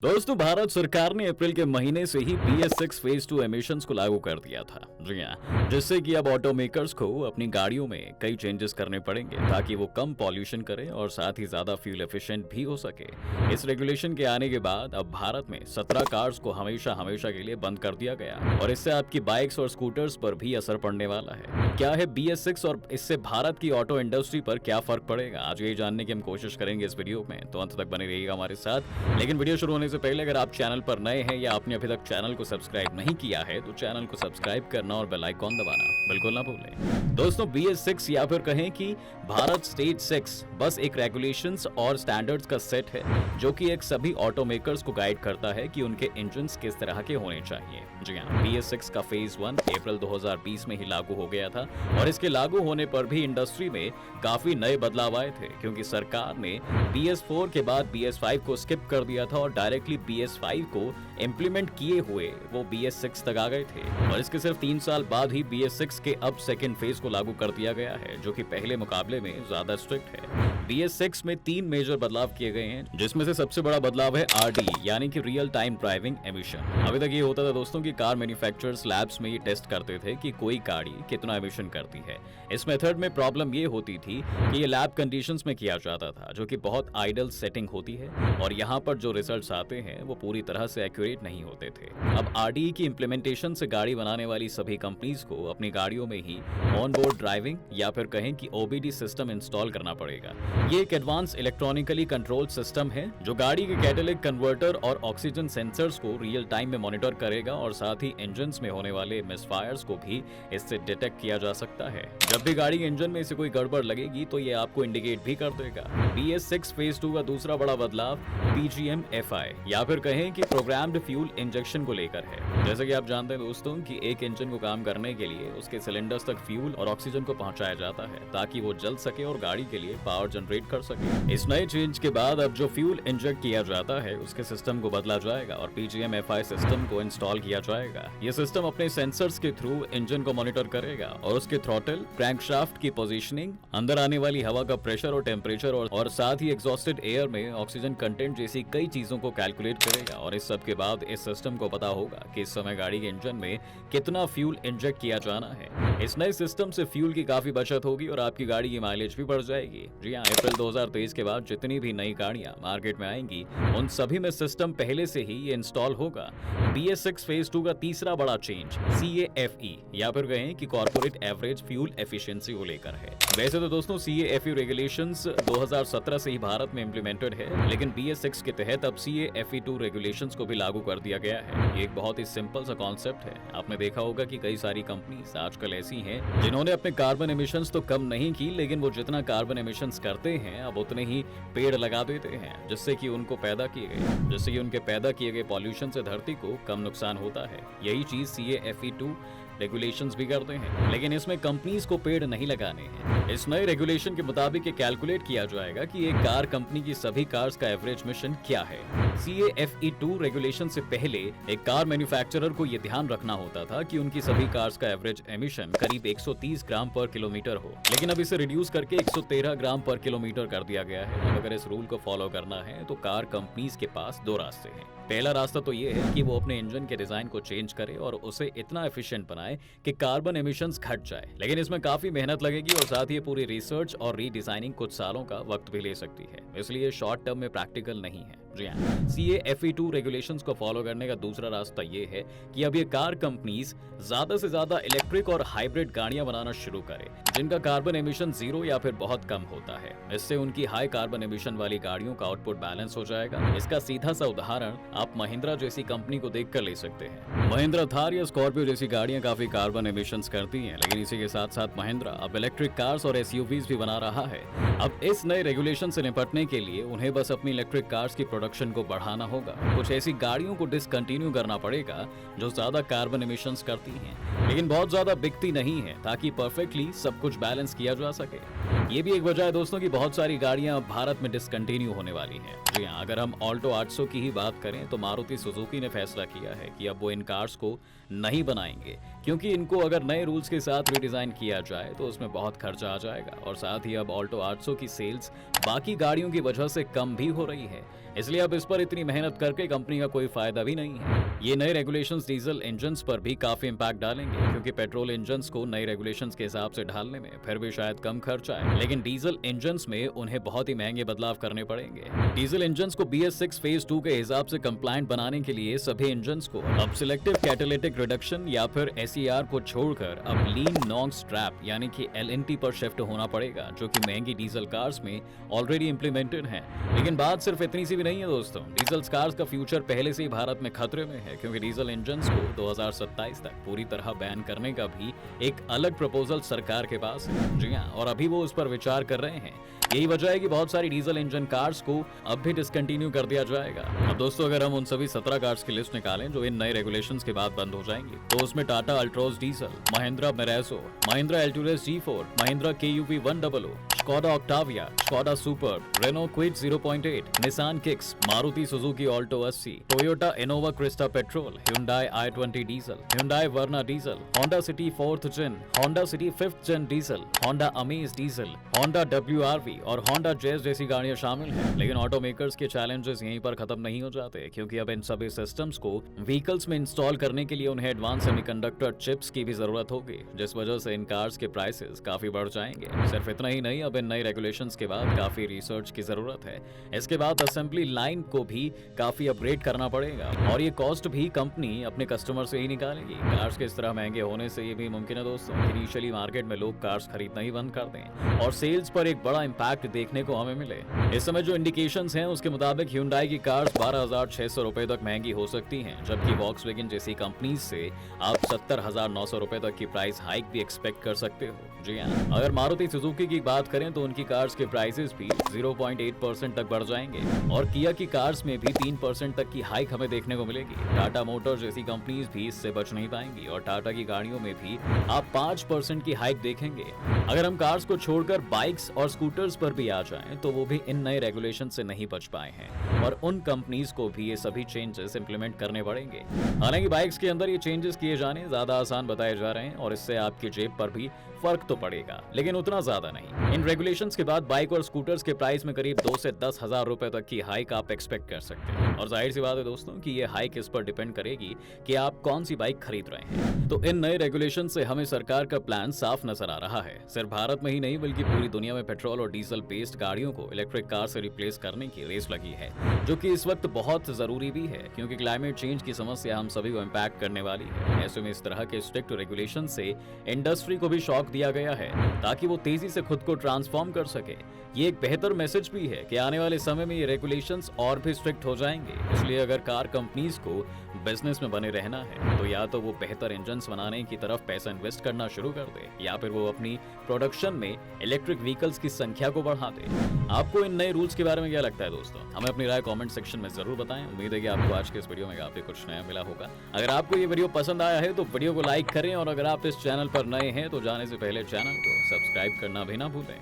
दोस्तों, भारत सरकार ने अप्रैल के महीने से ही BS6 फेज 2 एमिशंस को लागू कर दिया था। जी हाँ, जिससे कि अब ऑटोमेकर्स को अपनी गाड़ियों में कई चेंजेस करने पड़ेंगे ताकि वो कम पॉल्यूशन करें और साथ ही ज्यादा फ्यूल एफिशिएंट भी हो सके। इस रेगुलेशन के आने के बाद अब भारत में 17 कार्स को हमेशा हमेशा के लिए बंद कर दिया गया और इससे आपकी बाइक्स और स्कूटर्स पर भी असर पड़ने वाला है। क्या है BS6 और इससे भारत की ऑटो इंडस्ट्री पर क्या फर्क पड़ेगा, आज ये जानने की हम कोशिश करेंगे इस वीडियो में, तो अंत तक बने रहिएगा हमारे साथ। लेकिन वीडियो शुरू होने से पहले अगर आप चैनल पर नए हैं या आपने अभी तक चैनल को सब्सक्राइब नहीं किया है तो चैनल को सब्सक्राइब करना और बेल आइकॉन दबाना बिल्कुल ना भूलें। दोस्तों, BS6 या फिर कहें कि भारत स्टेज 6 बस एक रेगुलेशंस और स्टैंडर्ड्स का सेट है जो कि एक सभी ऑटोमेकर्स को गाइड करता है कि उनके इंजन्स किस तरह के होने चाहिए। जी हाँ, BS6 का फेज 1 अप्रैल 2020 में ही लागू हो गया था और इसके लागू होने पर भी इंडस्ट्री में काफी नए बदलाव आए थे क्योंकि सरकार ने BS4 के बाद BS5 को स्किप कर दिया था और डायरेक्टली BS5 को इम्प्लीमेंट किए हुए वो BS6 तक आ गए थे और इसके सिर्फ 3 साल बाद ही BS6 के अब सेकेंड फेज को लागू कर दिया गया है जो कि पहले मुकाबले में ज्यादा स्ट्रिक्ट है। BS6 में 3 मेजर बदलाव किए गए हैं जिसमें से सबसे बड़ा बदलाव है RD यानी कि रियल टाइम ड्राइविंग एमिशन। अभी तक ये होता था दोस्तों कि कार मैन्युफैक्चरर्स लैब्स में ये टेस्ट करते थे कि कोई गाड़ी कितना एमिशन करती है। इस मेथड में प्रॉब्लम ये होती थी कि ये लैब कंडीशंस में किया जाता था जो कि बहुत आइडल सेटिंग होती है और यहाँ पर जो रिजल्ट्स आते हैं वो पूरी तरह से एक्यूरेट नहीं होते थे। अब RDE की इम्प्लीमेंटेशन से गाड़ी बनाने वाली सभी कंपनीज को अपनी गाड़ियों में ही ऑन बोर्ड ड्राइविंग या फिर कहें कि OBD सिस्टम इंस्टॉल करना पड़ेगा। ये एक एडवांस इलेक्ट्रॉनिकली कंट्रोल्ड सिस्टम है जो गाड़ी के कैटालिटिक कन्वर्टर और ऑक्सीजन सेंसर्स को रियल टाइम में मॉनिटर करेगा और साथ ही इंजन्स में होने वाले मिसफायर्स को भी इससे डिटेक्ट किया जा सकता है। जब भी गाड़ी के इंजन में से कोई गड़बड़ लगेगी तो ये आपको इंडिकेट भी कर देगा। BS6 फेज 2 का दूसरा बड़ा बदलाव PGM-FI या फिर कहें कि प्रोग्राम्ड फ्यूल इंजेक्शन को लेकर है। जैसे कि आप जानते हैं दोस्तों कि एक इंजन को काम करने के लिए उसके सिलेंडर्स तक फ्यूल और ऑक्सीजन को पहुंचाया जाता है ताकि वो जल सके और गाड़ी के लिए पावर जनरेट कर सके। इस नए चेंज के बाद अब जो फ्यूल इंजेक्ट किया जाता है उसके सिस्टम को बदला जाएगा और PGM-FI सिस्टम को इंस्टॉल किया जाएगा। ये सिस्टम अपने सेंसर्स के थ्रू इंजन को मॉनिटर करेगा और उसके थ्रॉटल, क्रैंकशाफ्ट की पोजीशनिंग, अंदर आने वाली हवा का प्रेशर और टेम्परेचर और साथ ही एग्जॉस्टेड एयर में ऑक्सीजन कंटेंट जैसी कई चीजों को कैलकुलेट करेगा और इस सब के बाद इस सिस्टम को पता होगा कि इस समय गाड़ी के इंजन में कितना फ्यूल इंजेक्ट किया जाना है। इस नए सिस्टम से फ्यूल की काफी बचत होगी और आपकी गाड़ी की माइलेज भी बढ़ जाएगी। जी हाँ, अप्रैल 2023 के बाद जितनी भी नई गाड़ियां मार्केट में आएंगी उन सभी में सिस्टम पहले से ही ये इंस्टॉल होगा। BS6 फेज 2 का तीसरा बड़ा चेंज CAFE या फिर कहें कि कॉर्पोरेट एवरेज फ्यूल एफिशिएंसी को लेकर है। वैसे तो दोस्तों CAFE रेगुलेशंस 2017 से ही भारत में इम्प्लीमेंटेड है, लेकिन BS6 के तहत अब CAFE2 रेगुलेशंस को भी लागू कर दिया गया है। ये एक बहुत ही सिंपल सा कॉन्सेप्ट है। आपने देखा होगा कि कई सारी कंपनीज आजकल ऐसी हैं जिन्होंने अपने कार्बन एमिशंस तो कम नहीं की, लेकिन वो जितना कार्बन एमिशंस करते हैं अब उतने ही पेड़ लगा देते हैं जिससे कि उनके पैदा किए गए पॉल्यूशन से धरती को कम नुकसान होता है। यही चीज CAFE2 रेगुलेशंस भी करते हैं, लेकिन इसमें कंपनीज को पेड़ नहीं लगाने हैं। इस नए रेगुलेशन के मुताबिक ये कैलकुलेट किया जाएगा कि एक कार कंपनी की सभी कार्स का एवरेज मिशन क्या है। CAFE2 रेगुलेशन से पहले एक कार मैन्युफैक्चरर को यह ध्यान रखना होता था कि उनकी सभी कार्स का एवरेज एमिशन करीब 130 ग्राम पर किलोमीटर हो, लेकिन अब इसे रिड्यूस करके 113 ग्राम पर किलोमीटर कर दिया गया है। अगर इस रूल को फॉलो करना है तो कार कंपनीज के पास दो रास्ते हैं। पहला रास्ता तो ये है कि वो अपने इंजन के डिजाइन को चेंज करे और उसे इतना एफिशिएंट बनाए कि कार्बन एमिशंस घट जाए, लेकिन इसमें काफी मेहनत लगेगी और साथ ही पूरी रिसर्च और रीडिजाइनिंग कुछ सालों का वक्त भी ले सकती है, इसलिए शॉर्ट टर्म में प्रैक्टिकल नहीं है। जी हाँ, CAFE2 रेगुलेशंस को फॉलो करने का दूसरा रास्ता ये है कि अब ये कार कंपनीज ज्यादा से ज्यादा इलेक्ट्रिक और हाइब्रिड गाड़ियां बनाना शुरू करें जिनका कार्बन एमिशन 0 या फिर बहुत कम होता है। इससे उनकी हाई कार्बन एमिशन वाली गाड़ियों का आउटपुट बैलेंस हो जाएगा। इसका सीधा सा उदाहरण आप महिंद्रा जैसी कंपनी को देखकर ले सकते हैं। महिंद्रा थार या स्कॉर्पियो जैसी गाड़ियां काफी कार्बन एमिशंस करती हैं, लेकिन इसी के साथ साथ महिंद्रा अब इलेक्ट्रिक कार्स और SUVs भी बना रहा है। अब इस नए रेगुलेशन से निपटने के लिए उन्हें बस अपनी इलेक्ट्रिक कार्स की प्रोडक्शन को बढ़ाना होगा। कुछ ऐसी गाड़ियों को डिसकंटिन्यू करना पड़ेगा जो ज्यादा कार्बन एमिशंस करती हैं, लेकिन बहुत ज्यादा बिकती नहीं है, ताकि परफेक्टली सब कुछ बैलेंस किया जा सके। ये भी एक वजह है दोस्तों कि बहुत सारी गाड़ियां भारत में डिसकंटिन्यू होने वाली हैं। जी हाँ, अगर हम ऑल्टो 800 की ही बात करें तो मारुति सुजुकी ने फैसला किया है कि अब वो इन कार्स को नहीं बनाएंगे क्योंकि इनको अगर नए रूल्स के साथ रीडिजाइन किया जाए तो उसमें बहुत खर्चा आ जाएगा और साथ ही अब ऑल्टो 800 की सेल्स बाकी गाड़ियों की वजह से कम भी हो रही है। इसलिए अब इस पर इतनी मेहनत करके कंपनी का कोई फायदा भी नहीं है। ये नए रेगुलेशंस डीजल इंजन्स पर भी काफी इम्पैक्ट डालेंगे, क्योंकि पेट्रोल इंजन्स को नए रेगुलेशंस के हिसाब से ढालने में फिर भी शायद कम खर्चा है, लेकिन डीजल इंजन्स में उन्हें बहुत ही महंगे बदलाव करने पड़ेंगे। डीजल इंजन्स को BS6 फेज 2 के हिसाब से कंप्लायंट बनाने के लिए सभी इंजन्स को अब सिलेक्टिव कैटालिटिक रिडक्शन या फिर SCR को छोड़कर अब लीन नॉक्स ट्रैप यानी कि LNT पर शिफ्ट होना पड़ेगा, जो कि महंगी डीजल कार्स में ऑलरेडी इंप्लीमेंटेड है। लेकिन बात सिर्फ इतनी सी भी नहीं है दोस्तों, डीजल कार्स का फ्यूचर पहले से ही भारत में खतरे में है, क्योंकि डीजल इंजन्स को 2027 तक पूरी तरह बैन करने का भी एक अलग प्रपोजल सरकार के पास है। जी हाँ, और अभी वो उस पर विचार कर रहे हैं। यही वजह है कि बहुत सारी डीजल इंजन कार्स को अब भी डिसकंटिन्यू कर दिया जाएगा। अब दोस्तों, अगर हम उन सभी 17 कार्स की लिस्ट निकालें जो इन नए रेगुलेशंस के बाद बंद हो जाएंगी, तो उसमें Tata Altroz diesel, Mahindra Marazzo, Mahindra Alturas G4, Mahindra KUV 100, Skoda Octavia, Skoda Superb, Renault Kwid 0.8, Nissan Kicks, Maruti Suzuki Alto 80, Toyota Innova Crysta petrol, Hyundai i20 diesel, Hyundai Verna diesel, Honda City 4th gen, Honda City 5th gen diesel, Honda Amaze diesel, Honda WRV और Honda Jazz जैसी गाड़ियां शामिल हैं। लेकिन auto makers के challenges यहीं पर खत्म नहीं हो जाते, क्योंकि अब इन सभी सिस्टम्स को व्हीकल्स में इंस्टॉल करने के लिए उन्हें एडवांस सेमीकंडक्टर चिप्स की भी जरूरत होगी, जिस वजह से इन कार्स के प्राइसेस काफी बढ़ जाएंगे। सिर्फ इतना ही नहीं, अब इन नए रेगुलेशंस के बाद काफी रिसर्च की जरूरत है। इसके बाद असेंबली लाइन को भी काफी अपग्रेड करना पड़ेगा, और ये कॉस्ट भी कंपनी अपने कस्टमर से ही निकालेगी। कार्स के इस तरह महंगे होने से ये भी मुमकिन है दोस्तों, इनिशियली मार्केट में लोग कार्स खरीदना ही बंद कर दें और सेल्स पर एक बड़ा इंपैक्ट देखने को हमें मिले। इस समय जो इंडिकेशंस हैं उसके मुताबिक Hyundai की कार्स 12,600 रुपए तक महंगी हो सकती हैं, जबकि Volkswagen जैसी कंपनीज से आप 70,900 रुपए तक की प्राइस हाइक भी एक्सपेक्ट कर सकते हो। जी हाँ, अगर मारुति सुजुकी की बात करें तो उनकी कार्स के प्राइसेस भी 0.8% तक बढ़ जाएंगे, और किया की कार्स में भी 3% तक की हाइक हमें देखने को मिलेगी। टाटा मोटर्स जैसी कंपनीज भी इससे बच नहीं पाएंगी, और टाटा की गाड़ियों में भी आप 5% की हाइक देखेंगे। अगर हम कार्स को छोड़कर बाइक्स और स्कूटर्स पर भी आ जाएं, तो वो भी इन नए रेगुलेशन से नहीं बच पाए हैं, और उन कंपनीज को भी ये सभी चेंजेस इंप्लीमेंट करने पड़ेंगे। हालांकि बाइक्स के अंदर ये चेंजेस किए जाने ज्यादा आसान बताए जा रहे हैं, और इससे आपकी जेब पर भी फर्क तो पड़ेगा, लेकिन उतना ज्यादा नहीं। इन रेगुलेशंस के बाद बाइक और स्कूटर्स के प्राइस में करीब 2 से 10 हजार रुपए तक की हाइक आप एक्सपेक्ट कर सकते हैं, और जाहिर सी बात है दोस्तों कि ये हाइक इस पर डिपेंड करेगी कि आप कौन सी बाइक खरीद रहे हैं। तो इन नए रेगुलेशन से हमें सरकार का प्लान साफ नजर आ रहा है। सिर्फ भारत में ही नहीं बल्कि पूरी दुनिया में पेट्रोल और डीजल बेस्ड गाड़ियों को इलेक्ट्रिक कार से रिप्लेस करने की रेस लगी है, जो कि इस वक्त बहुत जरूरी भी है, क्योंकि क्लाइमेट चेंज की समस्या हम सभी को इम्पैक्ट करने वाली है। ऐसे में इस तरह के स्ट्रिक्ट रेगुलेशन से इंडस्ट्री को भी शॉक दिया गया है, ताकि वो तेजी से खुद को ट्रांसफॉर्म कर सके। ये एक बेहतर मैसेज भी है कि आने वाले समय में ये रेगुलेशंस और भी स्ट्रिक्ट हो जाएंगे। इसलिए अगर कार कंपनीज को बिजनेस में बने रहना है, तो या तो वो बेहतर इंजन्स बनाने की तरफ पैसा इन्वेस्ट करना शुरू कर दे, या फिर वो अपनी प्रोडक्शन में इलेक्ट्रिक व्हीकल्स की संख्या को बढ़ा दे। आपको इन नए रूल्स के बारे में क्या लगता है दोस्तों? हमें अपनी राय कमेंट सेक्शन में जरूर बताएं। उम्मीद है कि आपको आज के इस वीडियो में काफी कुछ नया मिला होगा। अगर आपको ये वीडियो पसंद आया है तो वीडियो को लाइक करें, और अगर आप इस चैनल पर नए हैं तो जाने से पहले चैनल को सब्सक्राइब करना भी ना भूलें।